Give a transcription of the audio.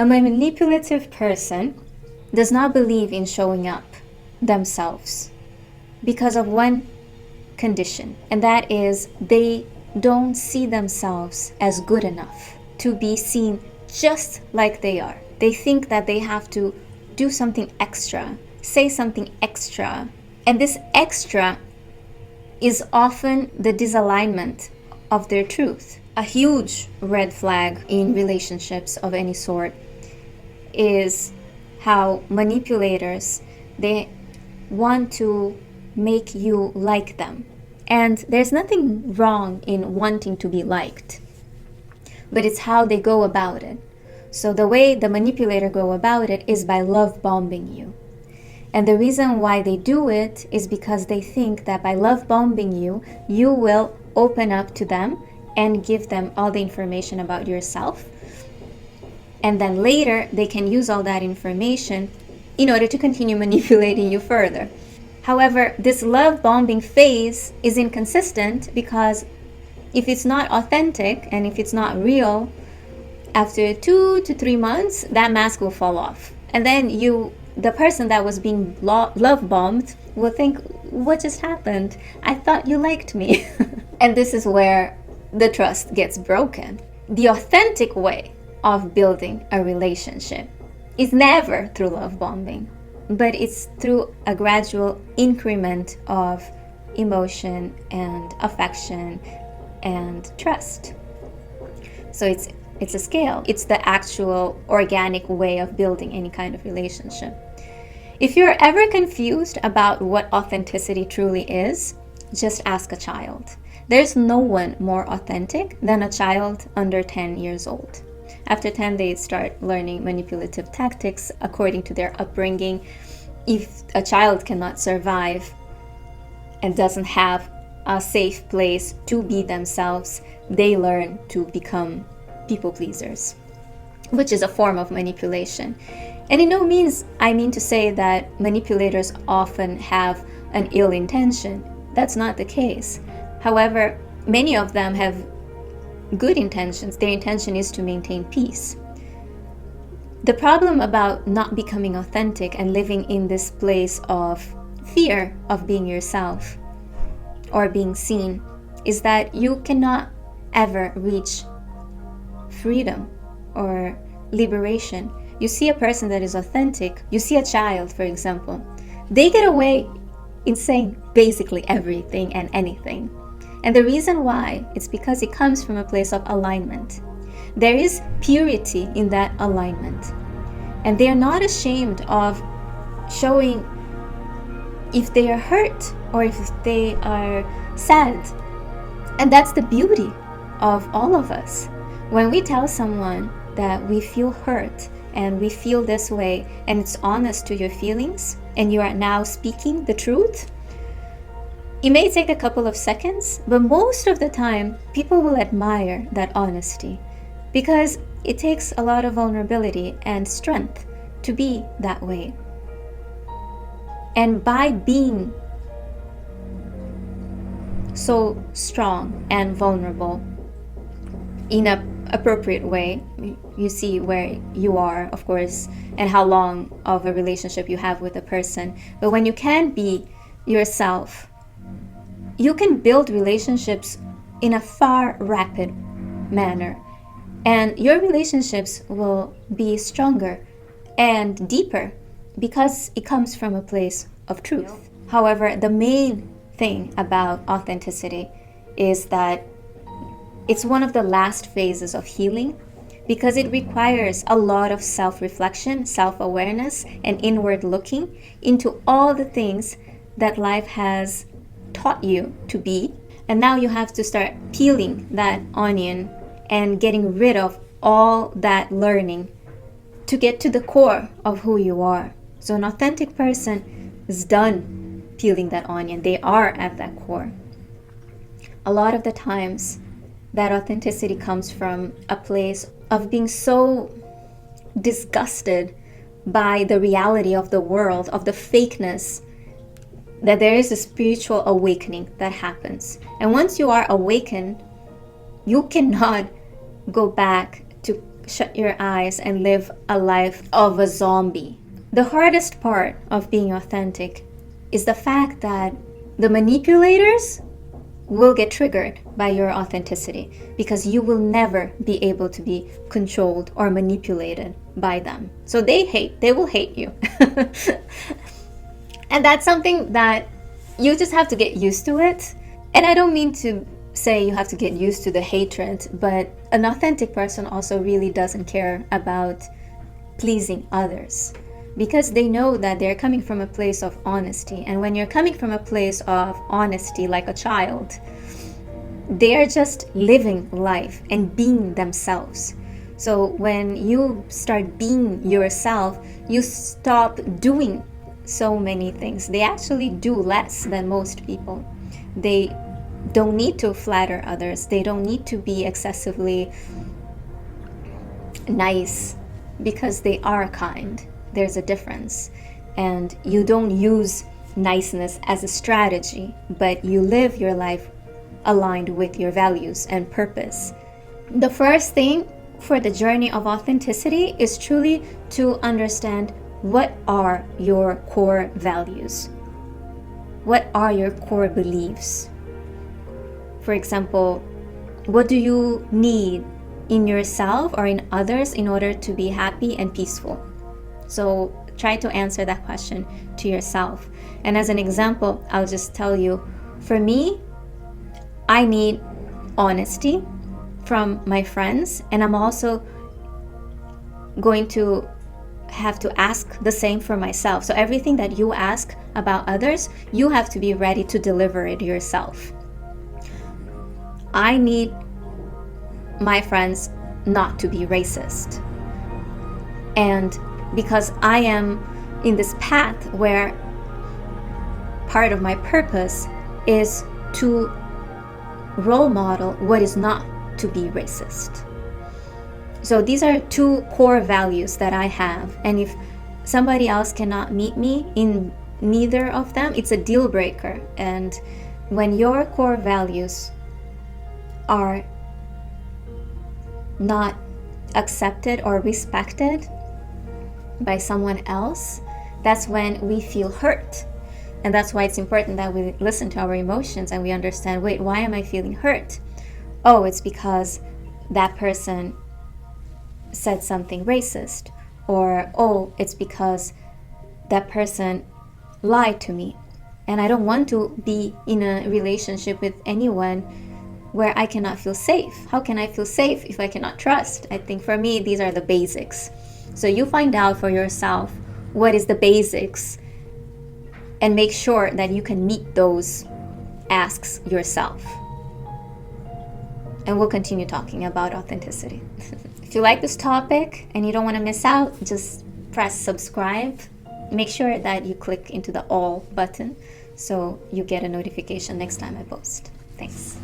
A manipulative person does not believe in showing up themselves because of one condition, and that is they don't see themselves as good enough to be seen just like they are. They think that they have to do something extra, say something extra, and this extra is often the disalignment of their truth. A huge red flag in relationships of any sort is how manipulators, they want to make you like them. And there's nothing wrong in wanting to be liked, but it's how they go about it. So the way the manipulator go about it is by love bombing you. And the reason why they do it is because they think that by love bombing you, you will open up to them and give them all the information about yourself. And then later, they can use all that information in order to continue manipulating you further. However, this love bombing phase is inconsistent because if it's not authentic and if it's not real, after 2 to 3 months, that mask will fall off. And then the person that was being love bombed will think, what just happened? I thought you liked me. And this is where the trust gets broken. The authentic way of building a relationship is never through love bombing, but it's through a gradual increment of emotion and affection and trust. So it's a scale. It's the actual organic way of building any kind of relationship. If you're ever confused about what authenticity truly is, just ask a child. There's no one more authentic than a child under 10 years old. After 10, they start learning manipulative tactics according to their upbringing. If a child cannot survive and doesn't have a safe place to be themselves, they learn to become people pleasers, which is a form of manipulation. And in no means I mean to say that manipulators often have an ill intention. That's not the case. However, many of them have good intentions. Their intention is to maintain peace. The problem about not becoming authentic and living in this place of fear of being yourself or being seen is that you cannot ever reach freedom or liberation. You see a person that is authentic, you see a child, for example, they get away in saying basically everything and anything. And the reason why, it's because it comes from a place of alignment. There is purity in that alignment. And they are not ashamed of showing if they are hurt or if they are sad. And that's the beauty of all of us. When we tell someone that we feel hurt and we feel this way, and it's honest to your feelings, and you are now speaking the truth, it may take a couple of seconds, but most of the time, people will admire that honesty because it takes a lot of vulnerability and strength to be that way. And by being so strong and vulnerable in an appropriate way, you see where you are, of course, and how long of a relationship you have with a person. But when you can be yourself, you can build relationships in a far rapid manner, and your relationships will be stronger and deeper because it comes from a place of truth. However, the main thing about authenticity is that it's one of the last phases of healing because it requires a lot of self-reflection, self-awareness, and inward looking into all the things that life has taught you to be. And now you have to start peeling that onion and getting rid of all that learning to get to the core of who you are. So an authentic person is done peeling that onion. They are at that core. A lot of the times, that authenticity comes from a place of being so disgusted by the reality of the world, of the fakeness, that there is a spiritual awakening that happens. And once you are awakened, you cannot go back to shut your eyes and live a life of a zombie. The hardest part of being authentic is the fact that the manipulators will get triggered by your authenticity, because you will never be able to be controlled or manipulated by them. So they will hate you. And that's something that you just have to get used to it. And I don't mean to say you have to get used to the hatred, but an authentic person also really doesn't care about pleasing others, because they know that they're coming from a place of honesty. And when you're coming from a place of honesty like a child, they are just living life and being themselves. So when you start being yourself, you stop doing so many things. They actually do less than most people. They don't need to flatter others. They don't need to be excessively nice, because they are kind. There's a difference. And you don't use niceness as a strategy, but you live your life aligned with your values and purpose. The first thing for the journey of authenticity is truly to understand what are your core values. What are your core beliefs? For example, what do you need in yourself or in others in order to be happy and peaceful? So try to answer that question to yourself. And as an example, I'll just tell you, for me, I need honesty from my friends, and I'm also going to have to ask the same for myself. So everything that you ask about others, you have to be ready to deliver it yourself. I need my friends not to be racist. And because I am in this path where part of my purpose is to role model what is not to be racist. So these are two core values that I have. And if somebody else cannot meet me in neither of them, it's a deal breaker. And when your core values are not accepted or respected by someone else, that's when we feel hurt. And that's why it's important that we listen to our emotions and we understand, wait, why am I feeling hurt? Oh, it's because that person said something racist. Or, oh, it's because that person lied to me. And I don't want to be in a relationship with anyone where I cannot feel safe. How can I feel safe if I cannot trust? I think for me, these are the basics. So you find out for yourself what is the basics and make sure that you can meet those asks yourself. And we'll continue talking about authenticity. If you like this topic and you don't want to miss out, just press subscribe. Make sure that you click into the all button so you get a notification next time I post. Thanks.